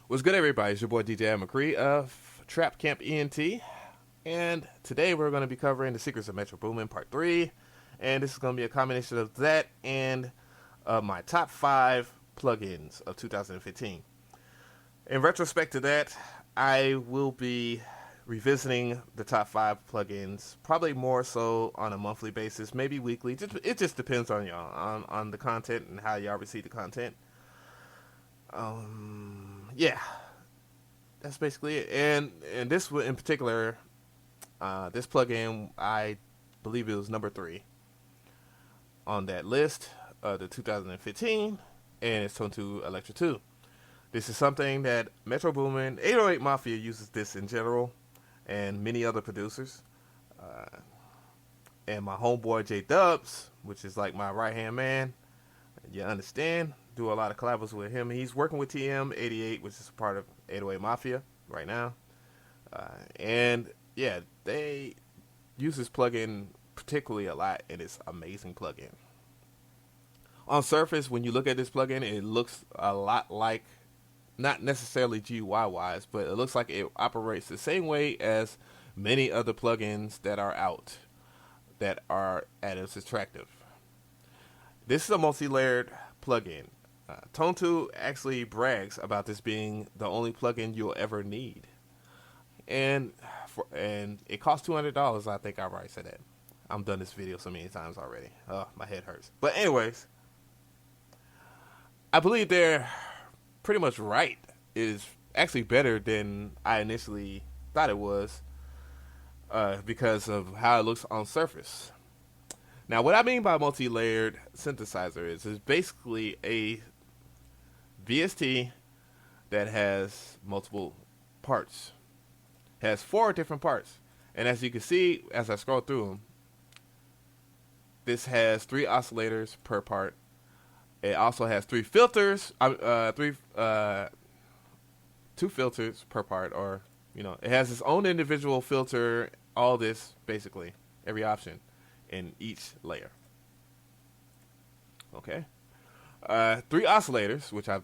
What's good, everybody? It's your boy DJ McCree of Trap Camp ENT, and today we're going to be covering the secrets of Metro Boomin Part 3, and this is going to be a combination of that and my top 5 plugins of 2015. In retrospect to that, I will be revisiting the top 5 plugins, probably more so on a monthly basis, maybe weekly. It just depends on y'all, on the content and how y'all receive the content. Yeah, that's basically it. And this in particular, this plugin, I believe it was number 3 on that list, the 2015, and it's toned to Electra 2. This is something that Metro Boomin, 808 Mafia uses this in general, and many other producers. And my homeboy J Dubs, which is like my right hand man, you understand, do a lot of collabs with him. He's working with TM88, which is a part of 808 Mafia right now. And yeah, they use this plugin particularly a lot, and it's amazing plugin. On surface, when you look at this plugin, it looks a lot like, not necessarily GUI wise, but it looks like it operates the same way as many other plugins that are out that are as attractive. This is a multi-layered plugin. Tone 2 actually brags about this being the only plugin you'll ever need. And it costs $200. I think I already said that. I'm done this video so many times already. Oh, my head hurts. But anyways, I believe they're pretty much right. It is actually better than I initially thought it was, because of how it looks on surface. Now, what I mean by multi-layered synthesizer is basically a VST that has multiple parts. It has 4 different parts. And as you can see, as I scroll through them, this has 3 oscillators per part. It also has 3 filters, 2 filters per part, or, it has its own individual filter, all this, basically, every option in each layer. Okay. 3 oscillators, which I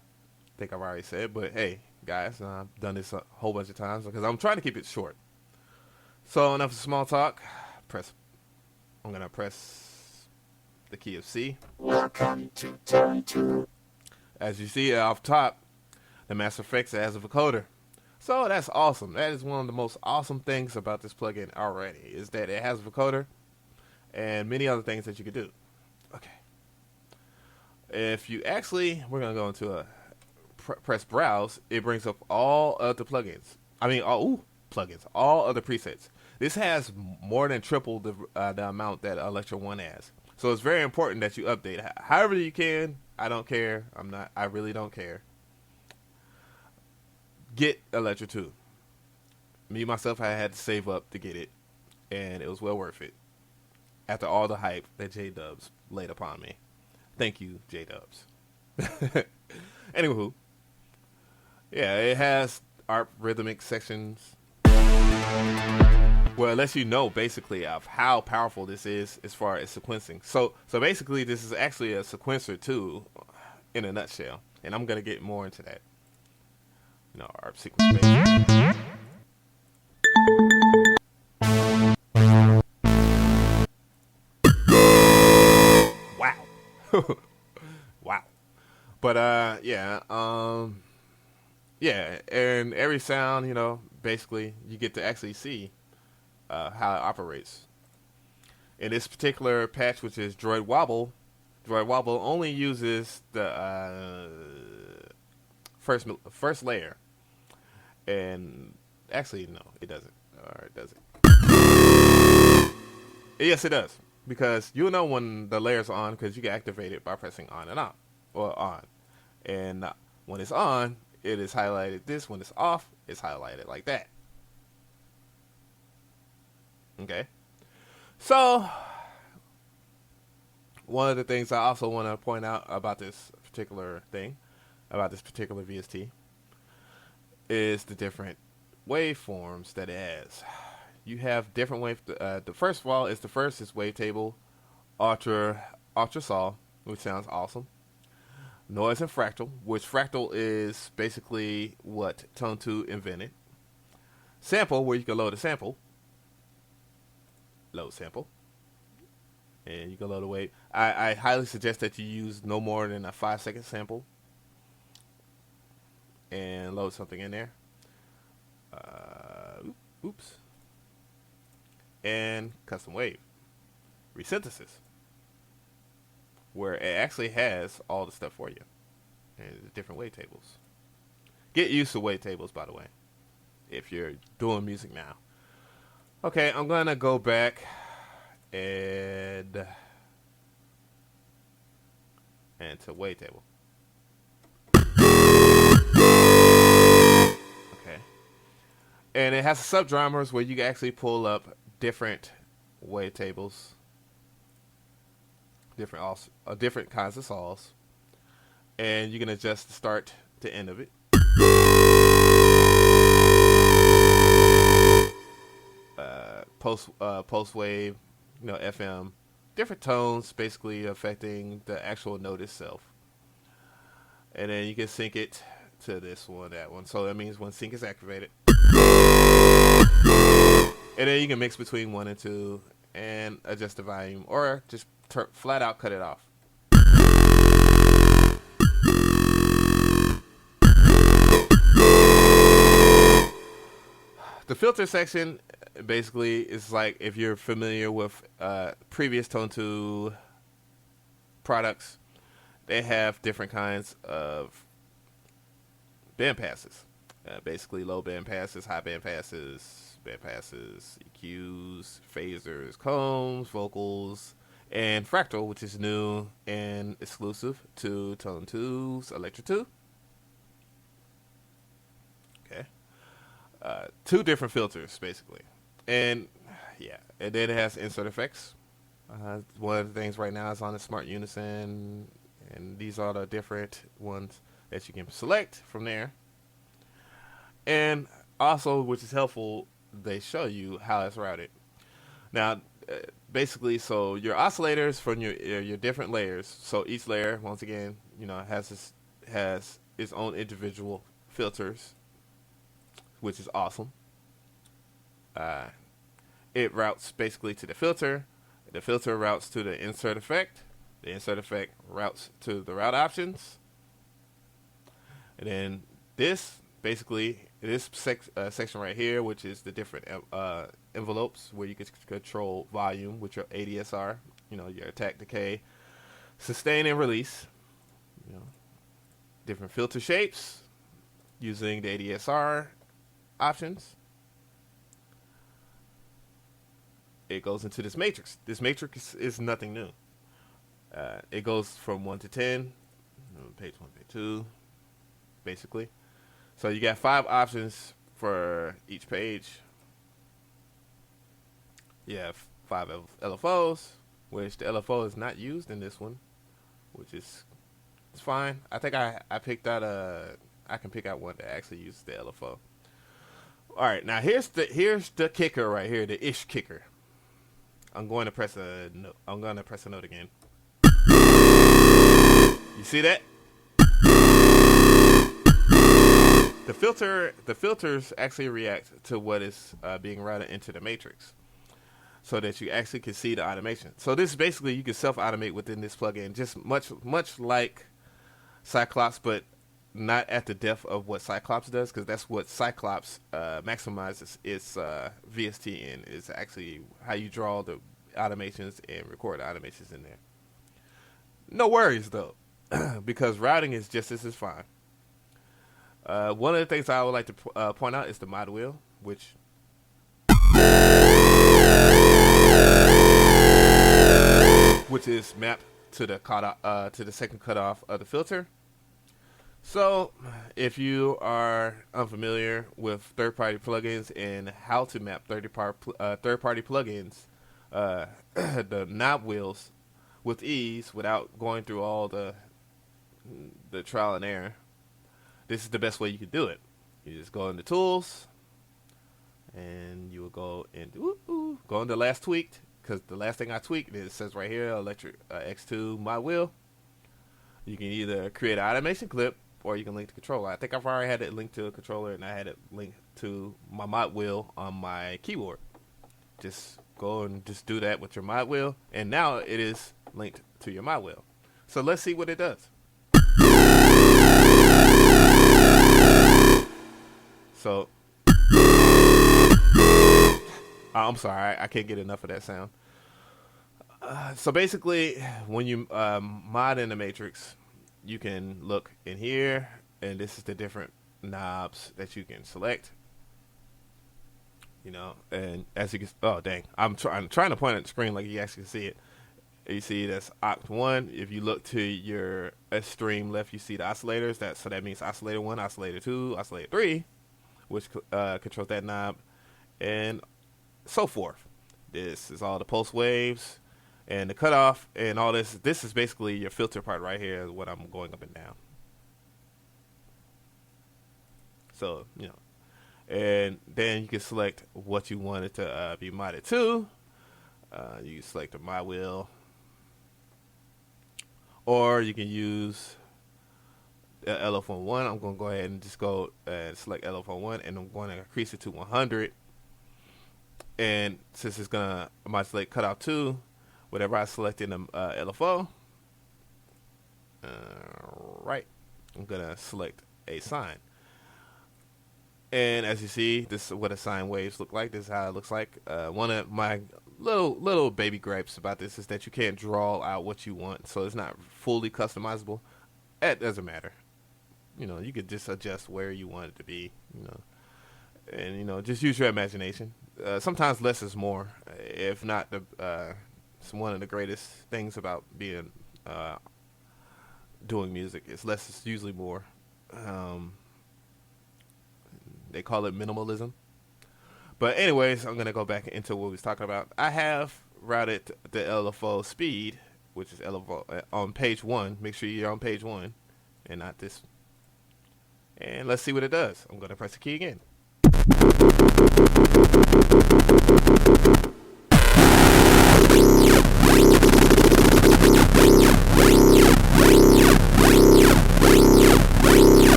think I've already said, but hey, guys, I've done this a whole bunch of times because I'm trying to keep it short. So enough of small talk. I'm going to press the key of C. Welcome to Turn 2. As you see off top, the Master Effects has a vocoder. So that's awesome. That is one of the most awesome things about this plugin already, is that it has a vocoder and many other things that you could do. Okay. If you we're going to go into a press browse, it brings up all of the plugins. All other presets. This has more than triple the amount that Electra 1 has. So it's very important that you update. However you can, I don't care. I really don't care. Get Electra 2. Me, myself, I had to save up to get it, and it was well worth it. After all the hype that J-Dubs laid upon me. Thank you, J-Dubs. Anywho, yeah, it has art rhythmic sections. Well, it lets you know basically of how powerful this is as far as sequencing. So basically, this is actually a sequencer too, in a nutshell. And I'm gonna get more into that. Art sequence. Wow. Wow. But yeah, and every sound, basically you get to actually see how it operates. In this particular patch, which is Droid Wobble only uses the first layer, and actually no, it doesn't. Or does it? Yes, it does, because you'll know when the layer's on because you can activate it by pressing on and off, or on. And when it's on, it is highlighted this. When it's off, it's highlighted like that. Okay. So, one of the things I also want to point out about this particular VST, is the different waveforms that it has. You have different the first of all is Wavetable Ultra Saw, which sounds awesome. noise and fractal, which fractal is basically what Tone 2 invented. Sample, where you can load a sample. Load sample. And you can load a wave. I highly suggest that you use no more than a 5-second sample and load something in there. Oops. And custom wave. Resynthesis, where it actually has all the stuff for you and different wavetables. Get used to wavetables, by the way, if you're doing music now. Okay, I'm gonna go back and to wavetable. Okay, and it has subgenres where you can actually pull up different wavetables, different kinds of saws, and you can adjust the start to end of it. Post wave, FM, different tones, basically affecting the actual note itself. And then you can sync it to this one, that one. So that means when sync is activated, and then you can mix between 1 and 2 and adjust the volume, or just flat out cut it off. The filter section basically is like, if you're familiar with previous Tone 2 products, they have different kinds of band passes. Basically low band passes, high band passes, EQs, phasers, combs, vocals, and fractal, which is new and exclusive to Tone 2's Electra 2. Okay. 2 different filters, basically. And yeah, and then it has insert effects. One of the things right now is on the Smart Unison, and these are the different ones that you can select from there. And also, which is helpful, they show you how it's routed. Now, basically, so your oscillators from your different layers. So each layer, once again, has its own individual filters, which is awesome. It routes basically to the filter. The filter routes to the insert effect. The insert effect routes to the route options. And then this section right here, which is the different envelopes where you can control volume with your ADSR, your attack, decay, sustain, and release. Different filter shapes using the ADSR options. It goes into this matrix. This matrix is nothing new. It goes from 1 to 10, page 1, page 2, basically. So you got 5 options for each page. You have 5 LFOs, which the LFO is not used in this one, which is it's fine. I think I picked out I can pick out one that actually uses the LFO. All right, now here's the kicker right here, the ish kicker. I'm going to press a note. I'm going to press a note again. You see that? The filters actually react to what is being routed into the matrix, so that you actually can see the automation. So this is basically, you can self-automate within this plugin, just much like Cyclops, but not at the depth of what Cyclops does, because that's what Cyclops maximizes its VST in, is actually how you draw the automations and record the automations in there. No worries though, because routing is just as fine. One of the things I would like to point out is the mod wheel, which is mapped to the second cutoff of the filter. So, if you are unfamiliar with third-party plugins and how to map third-party plugins, the knob wheels with ease without going through all the trial and error, this is the best way you can do it. You just go into Tools, and you will go into Last Tweaked, because the last thing I tweaked, it says right here, Electric X2 mod wheel. You can either create an automation clip or you can link the controller. I think I've already had it linked to a controller and I had it linked to my mod wheel on my keyboard. Just go and just do that with your mod wheel, and now it is linked to your mod wheel. So let's see what it does. So I'm sorry, I can't get enough of that sound. So basically, when you mod in the Matrix, you can look in here, and this is the different knobs that you can select. You know, and as you can, oh dang, I'm trying to point at the screen like you actually can see it. You see that's Oct 1. If you look to your extreme left, you see the oscillators. So that means oscillator 1, oscillator 2, oscillator 3, which controls that knob, and so forth. This is all the pulse waves and the cutoff and all this. This is basically your filter part right here, is what I'm going up and down. So, you know, and then you can select what you want it to be modded to. You can select the mod wheel, or you can use LF11. I'm going to go ahead and just go and select LF11, and I'm going to increase it to 100. And since it's going to modulate cutoff 2, whatever I select in the LFO, right, I'm going to select a sine. And as you see, this is what a sine waves look like. This is how it looks like. One of my little baby gripes about this is that you can't draw out what you want, so it's not fully customizable. It doesn't matter. You know, you could just adjust where you want it to be, you know. And, you know, just use your imagination. Sometimes less is more. If not, it's one of the greatest things about being doing music. It's less is usually more. They call it minimalism. But anyways, I'm going to go back into what we was talking about. I have routed the LFO speed, which is LFO, on page 1. Make sure you're on page 1 and not this. And let's see what it does. I'm going to press the key again.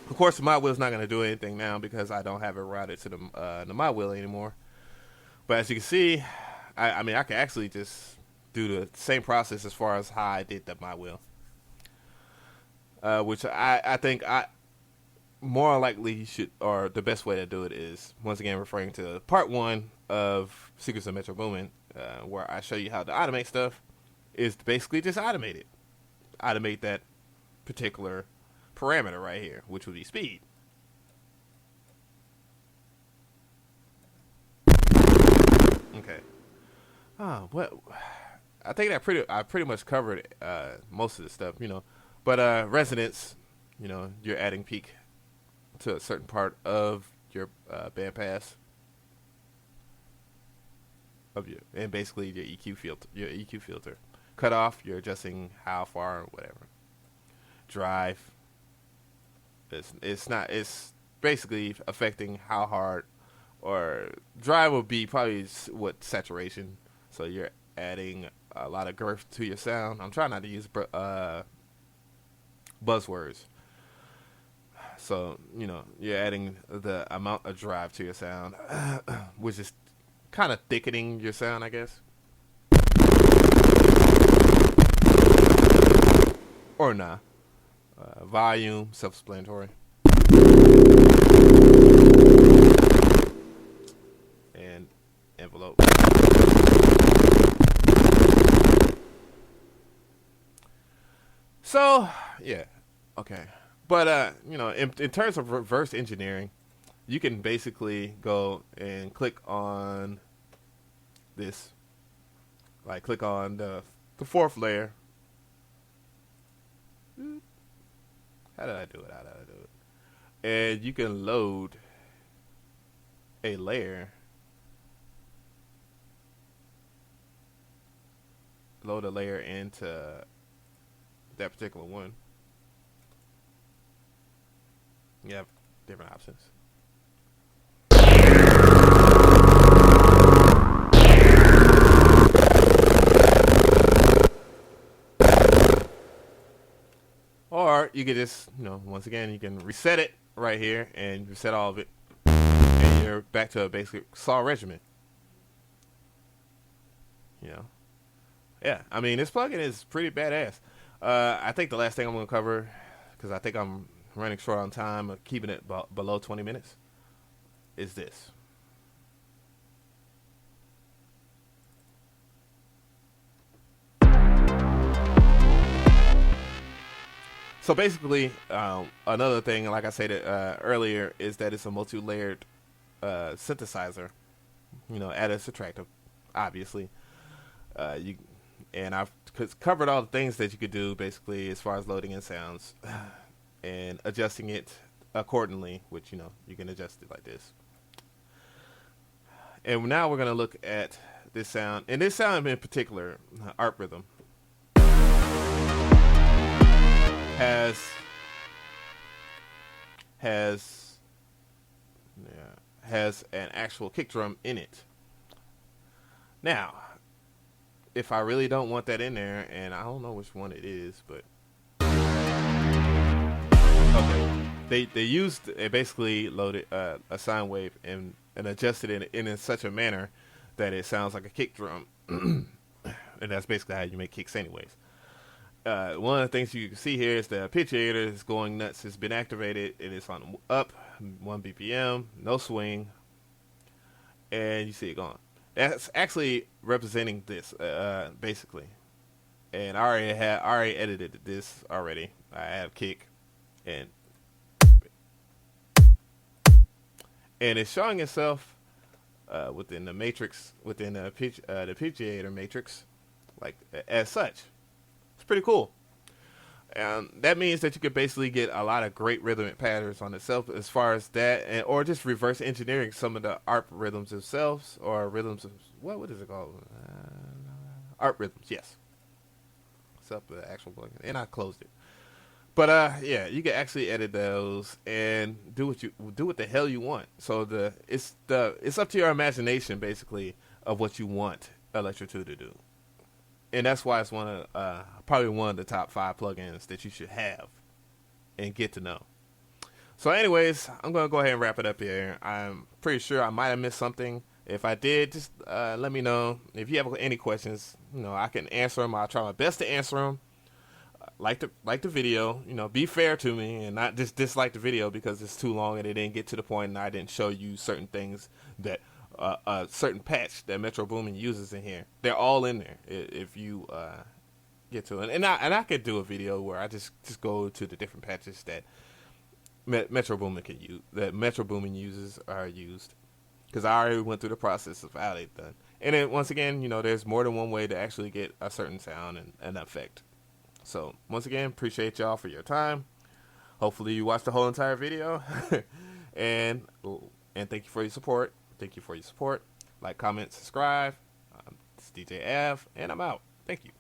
Of course, the mod wheel is not going to do anything now because I don't have it routed to the mod wheel anymore. But as you can see, I mean, I can actually just do the same process as far as how I did the mod wheel. Which I think more likely you should, or the best way to do it is, once again, referring to part 1 of Secrets of Metro Boomin, where I show you how to automate stuff, is basically just automate it. Automate that particular parameter right here, which would be speed. Okay. What? I think I pretty much covered most of the stuff, you know. But resonance, you know, you're adding peak to a certain part of your bandpass of your, and basically your EQ filter. Cutoff, you're adjusting how far or whatever. Drive. It's basically affecting how hard, or drive will be probably what saturation. So you're adding a lot of girth to your sound. I'm trying not to use buzzwords. So, you know, you're adding the amount of drive to your sound, which is kind of thickening your sound, I guess. Or nah. Volume, self-explanatory. And envelope. So, yeah. Okay. But, you know, in terms of reverse engineering, you can basically go and click on this. Like, click on the 4th layer. How did I do it? And you can load a layer. Load a layer into that particular one. You have different options. Or you could just, once again, you can reset it right here and reset all of it, and you're back to a basic saw regimen. You know, yeah. I mean, this plugin is pretty badass. I think the last thing I'm gonna cover, because I think I'm running short on time, keeping it below 20 minutes, is this. So basically, another thing, like I said earlier, is that it's a multi-layered synthesizer. Added subtractive, obviously. You and I've covered all the things that you could do basically as far as loading in sounds and adjusting it accordingly, which you can adjust it like this. And now we're gonna look at this sound, and this sound in particular, ARP Rhythm, has has has an actual kick drum in it. Now, if I really don't want that in there, and I don't know which one it is, but okay, they basically loaded a sine wave and adjusted it in such a manner that it sounds like a kick drum, and that's basically how you make kicks, anyways. One of the things you can see here is the arpeggiator is going nuts. It's been activated. It is on up 1 BPM, no swing, and you see it going. That's actually representing this, basically. And I already edited this already. I have kick, and it's showing itself within the matrix, within the arpeggiator matrix, like as such. It's pretty cool. That means that you could basically get a lot of great rhythmic patterns on itself as far as that, or just reverse engineering some of the ARP rhythms themselves, or rhythms of, what is it called? ARP rhythms, yes. It's up the actual plugin, and I closed it. But yeah, you can actually edit those and do what the hell you want. So it's up to your imagination, basically, of what you want Electra 2 to do. And that's why it's probably one of the top 5 plugins that you should have and get to know. So anyways, I'm going to go ahead and wrap it up here. I'm pretty sure I might have missed something. If I did, just let me know. If you have any questions, I can answer them. I'll try my best to answer them. Like the video, be fair to me and not just dislike the video because it's too long and it didn't get to the point and I didn't show you certain things that a certain patch that Metro Boomin uses in here. They're all in there if you get to it. And I could do a video where I just go to the different patches that Metro Boomin can use, that Metro Boomin uses are used, because I already went through the process of how they've done. And then once again, there's more than one way to actually get a certain sound and an effect. So once again, appreciate y'all for your time. Hopefully you watched the whole entire video, and thank you for your support. Thank you for your support. Like, comment, subscribe. It's DJ Av, and I'm out. Thank you.